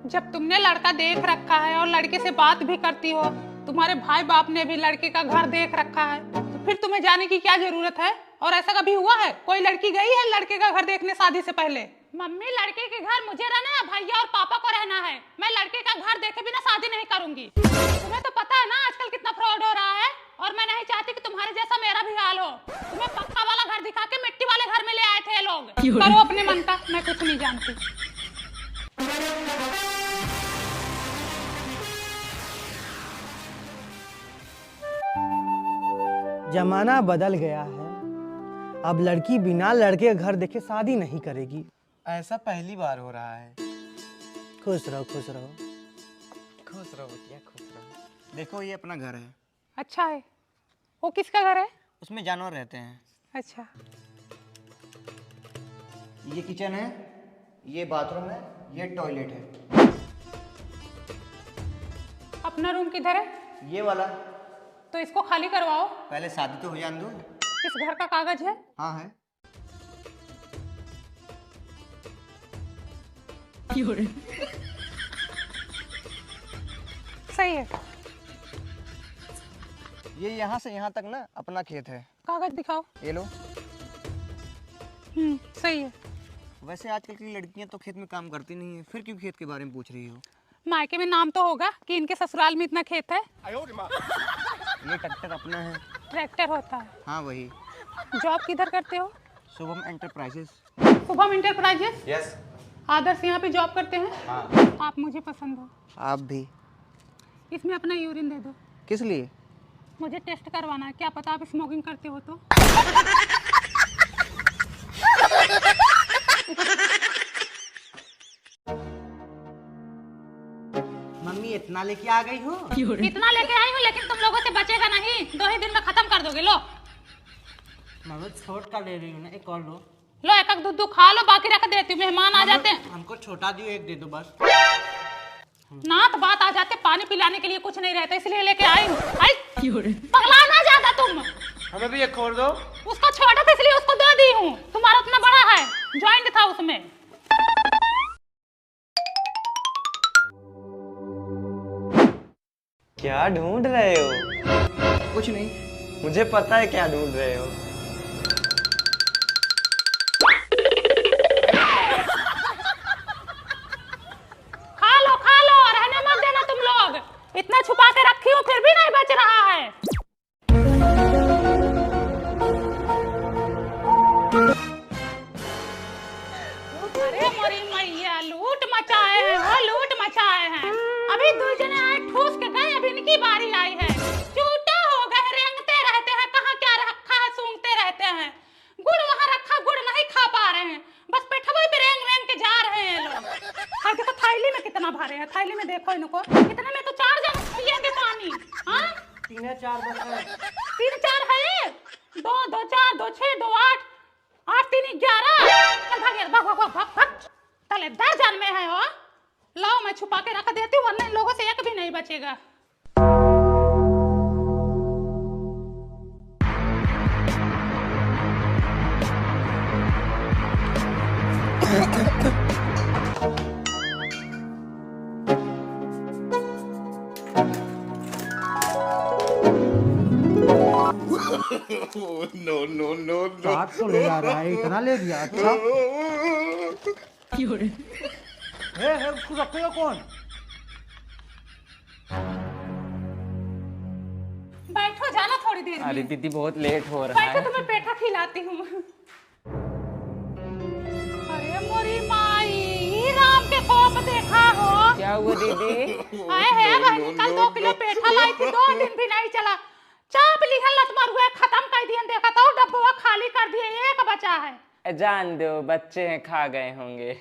जब तुमने लड़का देख रखा है और लड़के से बात भी करती हो, तुम्हारे भाई बाप ने भी लड़के का घर देख रखा है, तो फिर तुम्हें जाने की क्या जरूरत है? और ऐसा कभी हुआ है कोई लड़की गई है लड़के का घर देखने शादी से पहले? मम्मी, लड़के के घर मुझे रहना है, भैया और पापा को रहना है। मैं लड़के का घर देखे बिना शादी नहीं करूंगी। तुम्हें तो पता है ना आजकल कितना फ्रॉड हो रहा है, और मैं नहीं चाहती कि तुम्हारे जैसा मेरा भी हाल हो। तुम्हें पक्का वाला घर दिखा के मिट्टी वाले घर में ले आए थे ये लोग। करो अपने मन का, मैं कुछ नहीं जानती। जमाना बदल गया है, अब लड़की बिना लड़के के घर देखे शादी नहीं करेगी। ऐसा पहली बार हो रहा है। खुश रहो खुश रहो। खुश रहो बिटिया, खुश रहो। देखो ये अपना घर है। अच्छा है। वो किसका घर है? उसमें जानवर रहते हैं। अच्छा। ये किचन है, ये बाथरूम है, ये टॉयलेट है। अपना रूम किधर है? ये वाला। तो इसको खाली करवाओ। पहले शादी तो हो जाने दो। इस घर का कागज है? हाँ है। सही है। ये यहाँ से यहाँ तक ना अपना खेत है। कागज दिखाओ। ये लो। सही है। वैसे आजकल की लड़कियां तो खेत में काम करती नहीं है, फिर क्यों खेत के बारे में पूछ रही हो? मायके में नाम तो होगा कि इनके ससुराल में इतना खेत है। ये ट्रैक्टर अपना है। ट्रैक्टर होता है? हाँ वही। जॉब किधर करते हो? Shubham enterprises. Shubham enterprises? Yes. आदर्श यहाँ पे जॉब करते हैं? हाँ। आप मुझे पसंद हो। आप भी। इसमें अपना यूरिन दे दो। किस लिए? मुझे टेस्ट करवाना है, क्या पता आप स्मोकिंग करते हो तो। मम्मी इतना लेके आ गई हो? इतना लेके आई हूँ, लेकिन तुम लोगों से बचेगा नहीं। 2 ही दिन में खत्म कर दोगे। लो मम्मी छोट का ले रही हूँ ना, एक और लो। लो, एक दूध खा लो, बाकी रख देती हूँ। मेहमान आ जाते हैं। हमको छोटा दियो, एक दे दो बस। ना तो बात आ जाते, पानी पिलाने के लिए कुछ नहीं रहता, इसलिए लेके आई हूँ। पगला ना ज्यादा तुम। हमें भी एक खोल दो। उसको छोटा था इसलिए उसको दे दी हूँ, तुम्हारा उतना बड़ा है, जॉइंट था उसमें। क्या ढूंढ रहे हो? कुछ नहीं। मुझे पता है क्या ढूंढ रहे हो। खा लो, रहने मत देना तुम लोग। इतना छुपा के रखी हूँ फिर भी नहीं बच रहा है। अरे मोरी मैया, लूट मचाए हैं हो, लूट मचाए हैं। अभी 2 जने आए ठूस के गए, अभी इनकी बारी आई है। झूठे हो गए, रेंगते रहते हैं, कहाँ क्या रखा है सूंघते रहते हैं। गुड़ वहाँ रखा, गुड़ नहीं खा पा रहे हैं, बस पेठवा पे रेंग रेंग के जा रहे हैं लोग। हाँ देखो थाली में कितना भरे हैं, थाली में देखो इनको। इतने में तो 4 जन पिएंगे पानी। हाँ 3 है 4 बस है। 3 4 है। 2 2 4 2 6 2 8 8 3 11। चल भाग तले दर्जन में है हो। लाओ मैं छुपा के रख देती हूँ, वरना इन लोगों से एक भी नहीं बचेगा। नो। साथ तो ले आ रहा है, इतना ले दिया। अच्छा है उसको रखेगा कौन? बैठो, जाना थोड़ी देर में। अरे दीदी बहुत लेट हो रहा बैठो, है। तुम्हें पेठा खिलाती हूँ। अरे मोरी माई, राम के कोप देखा हो? क्या हुआ दीदी? आए है बहनी, कल 2 किलो पेठा लाई थी, 2 दिन भी नहीं चला। चाप लिखल लत मर हुए, खत्म कर दिए। देखा तो डब्बा खाली कर दिए, एक बचा है। जान दो, बच्चे हैं, खा गए होंगे।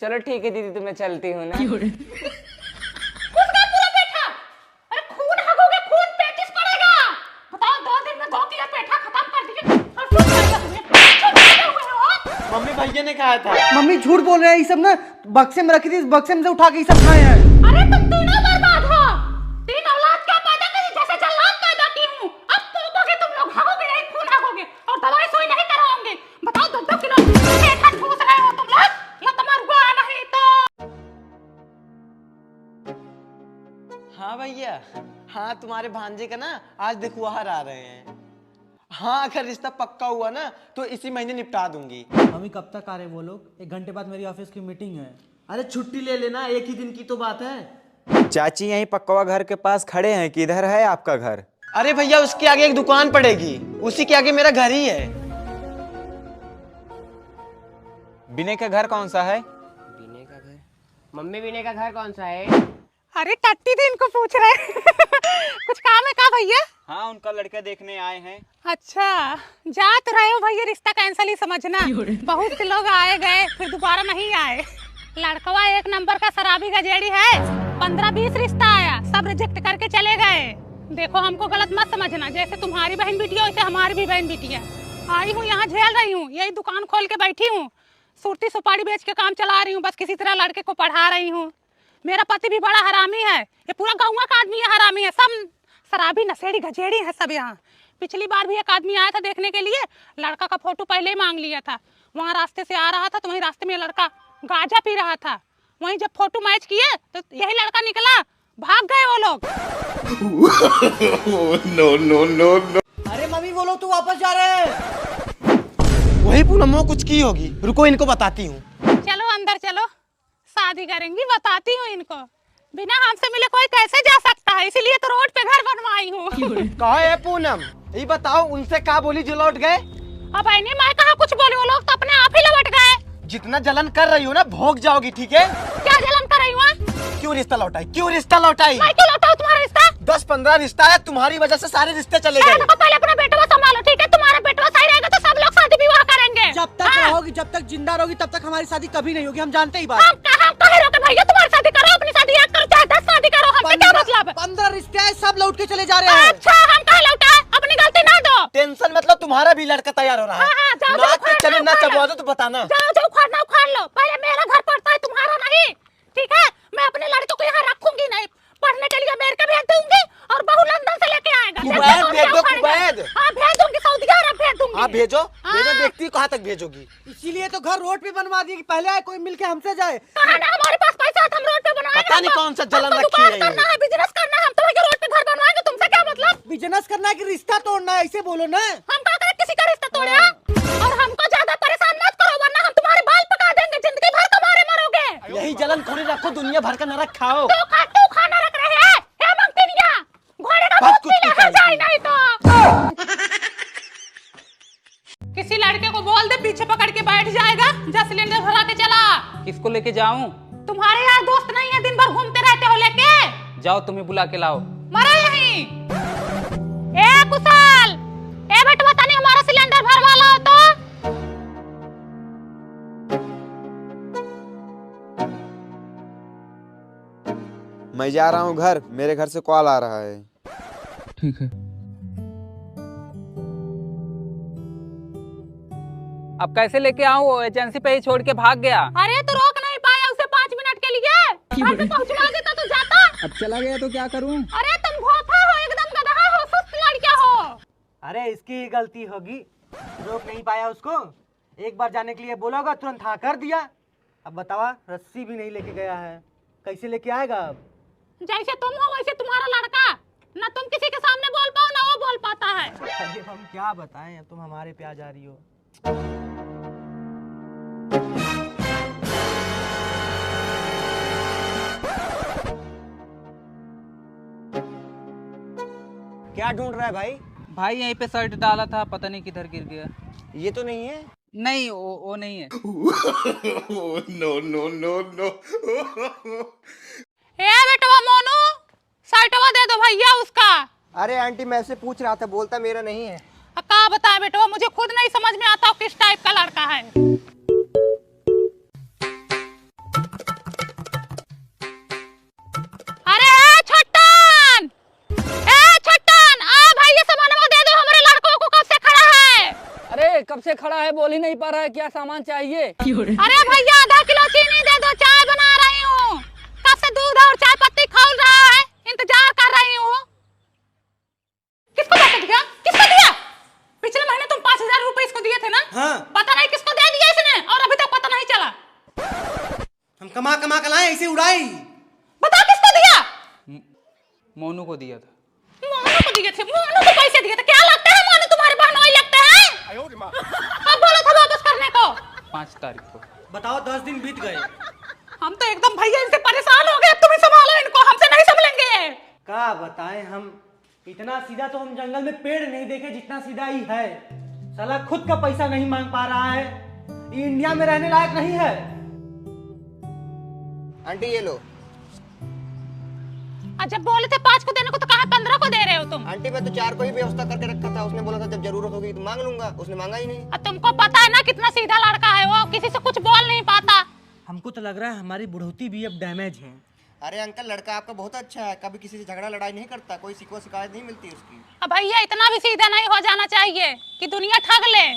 चलो ठीक है दीदी, तो मैं चलती हूँ ना। घुस गया पूरा पेठा। अरे खून हगोगे, खून पेटिस पड़ेगा। बताओ 2 दिन में 2 किलो पेठा खत्म कर दिए। और तुम क्या हुए हो? मम्मी भैया ने कहा था। मम्मी झूठ बोल रहे हैं, ये सब ना बक्से में रखी थी, इस बक्से में से उठा के ये सब खाए हैं। अरे तुम तीनों बर्बाद हो। 3 औलाद क्या पैदा करी, जैसे जल्लाद पैदा की हूँ। अब पोगोगे तुम लोग, हगोगे नहीं, खून हगोगे, और दवाई सुई नहीं कराओगे। बताओ 2 किलो पेठा ठूस रहे हो तुम लोग, या तुम्हारा हुआ नहीं तो। हाँ भैया, हाँ तुम्हारे भांजे का ना आज दिखवार आ रहे हैं। हाँ अगर रिश्ता पक्का हुआ ना तो इसी महीने निपटा दूंगी। मम्मी कब तक आ रहे वो लोग? 1 घंटे बाद मेरी ऑफिस की मीटिंग है। अरे छुट्टी ले लेना, एक ही दिन की तो बात है। चाची यहीं पक्कवा घर के पास खड़े हैं, किधर है आपका घर? अरे भैया उसके आगे एक दुकान पड़ेगी, उसी के आगे मेरा घर ही है। बिने का घर कौन सा है? बीने का घर? मम्मी बीने का घर कौन सा है? अरे टट्टी थी इनको पूछ रहे कुछ काम है का भैया? हाँ उनका लड़का देखने आए हैं। अच्छा जा तो रहे हो भैया, रिश्ता कैंसिल ही समझना। बहुत से लोग आए गए फिर दोबारा नहीं आए। लड़कवा 1 नंबर का शराबी गजेड़ी है। 15-20 रिश्ता आया, सब रिजेक्ट करके चले गए। देखो हमको गलत मत समझना, जैसे तुम्हारी बहन बिटिया वैसे हमारी भी बहन बिटिया। आई हूँ यहाँ झेल रही हूँ, यही दुकान खोल के बैठी हूँ, सुरती सुपारी बेच के काम चला रही हूँ, बस किसी तरह लड़के को पढ़ा रही हूँ। मेरा पति भी बड़ा हरामी है, ये पूरा गाँव का आदमी है हरामी है, सब शराबी नशेड़ी गजेड़ी है सब यहाँ। पिछली बार भी एक आदमी आया था देखने के लिए, लड़का का फोटो पहले ही मांग लिया था। वहाँ रास्ते से आ रहा था तो वहीं रास्ते में लड़का गांजा पी रहा था, वहीं जब फोटो मैच किए तो यही लड़का निकला, भाग गए वो लोग। अरे मम्मी वो लोग तो वापस जा रहे हैं। वही पूनम कुछ की होगी, रुको इनको बताती हूँ। चलो अंदर चलो, शादी करेंगी बताती हूँ इनको। बिना हमसे मिले कोई कैसे जा सकता है, इसीलिए तो रोड पे घर बनवाई हूँ। कहा है पूनम, ये बताओ उनसे क्या बोली जो लौट गए? अब नहीं मैं कहा कुछ बोले, वो लोग तो अपने आप ही लौट गए। जितना जलन कर रही हो ना भोग जाओगी, ठीक है? क्या जलन कर रही हूँ? क्यों रिश्ता लौटाई, क्यों रिश्ता लौटाई? मैं क्यों लौटाऊं तुम्हारा रिश्ता? 10-15 रिश्ता है, तुम्हारी वजह से सारे रिश्ते चले गए। देखो पहले अपना बेटवा संभालो, ठीक है? तुम्हारा बेटवा सही रहेगा तो सब लोग शादी विवाह करेंगे। जब तक रहोगी, जब तक जिंदा रहोगी तब तक हमारी शादी कभी नहीं होगी, हम जानते ही बात। हम कहे रोके भैया, तुम्हारी शादी करो, अपनी शादी एक करो, चाहे 10 शादी करो, हमसे क्या मतलब? 15 रिश्ते हैं, सब लौट के चले जा रहे हैं। अच्छा हम कहे लौटा, अपनी गलती ना दो। टेंशन मतलब तुम्हारा भी लड़का तैयार हो रहा है। हाँ, जाओ, नाच जाओ, पे चले ना उखाड़ लो। चबवा दो तो बताना। जाओ जाओ उखाड़ना उखाड़ लो, पहले मेरा घर पड़ता है तुम्हारा नहीं, ठीक है? मैं अपने लड़के को यहाँ रखूंगी नहीं, पढ़ने के लिए अमेरिका भेज दूंगी और बहू लंदन से लेके आएगा। कुवैत भेज दो, कुवैत। हाँ भेज दूंगी, सऊदी अरब भेज दूंगी। हाँ भेजो, भेजो, देखती हूँ कहाँ तक भेजोगी। इसीलिए तो घर रोड पे बनवा दिए कि पहले आए कोई मिलके हमसे जाए। कहा ना हमारे पास पैसा है, हम रोड पे बनवाएंगे। पता नहीं कौन सा जलन हमको रखी है दुकान ये। करना है, बिजनेस करना है, हम तो भैया रोड पे घर बनवाएंगे, तुमसे क्या मतलब? बिजनेस करना है कि रिश्ता तोड़ना है, ऐसे बोलो ना। हम क्या करें, किसी का रिश्ता तोड़े? और हमको ज्यादा परेशान मत करो वरना हम तुम्हारे बाल पका देंगे, जिंदगी भर कमारे मरोगे। यही जलन थोड़ी रखो, दुनिया भर का नरक खाओ। तू खाना रख रहे हैं, क्या मांगते निया? घोड़े का बस दूध कुछ पीना है, जाए नहीं तो। किसी लड़के को बोल दे पीछे पकड़ के बैठ जाएगा, जा सिलेंडर भरा के चला। किसको लेके जाऊं? तुम्हारे यार दोस्त नहीं है, दिन भर घूमते रहते हो लेके। जाओ तुम्हें बुला के लाओ। मरा यहीं। ए कुशल, ए बेटा बता नहीं हमारा सिलेंडर भरवा लाओ तो। मैं जा रहा हूँ घर, मेरे घर से कॉल आ रहा है। ठीक है। अब कैसे लेके आऊं? वो एजेंसी पे ही छोड़ के भाग गया। अरे तो रोक नहीं पाया उसे 5 मिनट के लिए, घर पे पहुंचवा देता तो जाता। अब चला गया तो क्या करूं? अरे तुम भोथा हो, एकदम गधा हो, सुस्त लड़का हो। अरे इसकी ही गलती होगी, रोक नहीं पाया उसको। एक बार जाने के लिए बोला होगा, तुरंत हाँ कर दिया। अब बतावा, रस्सी भी नहीं लेके गया है, कैसे लेके आएगा अब? जैसे तुम हो वैसे तुम्हारा लड़का, ना तुम किसी के सामने बोल पाओ ना वो बोल पाता है। अरे हम क्या बताएं, अब तुम हमारे पे आ जा रही हो। क्या ढूंढ रहा है भाई? भाई यहीं पे शर्ट डाला था, पता नहीं किधर गिर गया। ये तो नहीं है। नहीं वो नहीं है। ए बेटवा मोनू, शर्टवा दे दो भैया उसका। अरे आंटी मैं से पूछ रहा था, बोलता मेरा नहीं है। का बताए बेटवा, मुझे खुद नहीं समझ में आता किस टाइप का लड़का है। अरे छट्टन, आ भाई ये सामानवा दे दो, हमारे लड़कों को कब से खड़ा है। अरे कब से खड़ा है, बोल ही नहीं पा रहा है, क्या सामान चाहिए? अरे भैया 1/2 किलो चीनी दे दो, चाय बना रही हूँ, कब से दूध और चाय पत्ती खौल रहा है, इंतजार कर रही हूँ। किसको पैसे दिया, किसको दिया? पिछले महीने तुम 5000 रुपए इसको दिए थे ना? हाँ। पता नहीं किसको दे दिया इसने और अभी तक पता नहीं चला। हम कमा कमा कर लाए, ऐसे उड़ाई। बता किसको दिया? मोनू को दिया था। मोनू को दिए थे? मोनू को पैसे दिए थे? क्या लगता है मोनू तुम्हारे बहनोई लगता है? अब बोला था वापस करने को। 5 तारीख को। बताओ 10 दिन बीत गए। हम तो एकदम भैया इनसे परेशान हो गए, तुम ही संभालो इनको, हमसे नहीं संभलेंगे। क्या बताएं हम, इतना सीधा तो हम जंगल में पेड़ नहीं देखे जितना सीधा ही है। साला खुद का पैसा नहीं मांग पा रहा है, ये इंडिया में रहने लायक नहीं है। आंटी ये लो। जब बोले थे 5 को देने को तो कहा 15 को दे रहे हो तुम? आंटी मैं तो 4 को ही व्यवस्था करके रखा था, उसने बोला था जब जरूरत होगी तो मांग लूंगा, उसने मांगा ही नहीं। तुमको पता है ना कितना सीधा लड़का है वो, किसी से कुछ बोल नहीं पाता। हमको तो लग रहा है हमारी बुढ़ौती भी अब डैमेज है। अरे अंकल लड़का आपका बहुत अच्छा है, कभी किसी से झगड़ा लड़ाई नहीं करता, कोई शिकवा शिकायत नहीं मिलती उसकी। अब भैया इतना भी सीधा नहीं हो जाना चाहिए कि दुनिया ठग ले।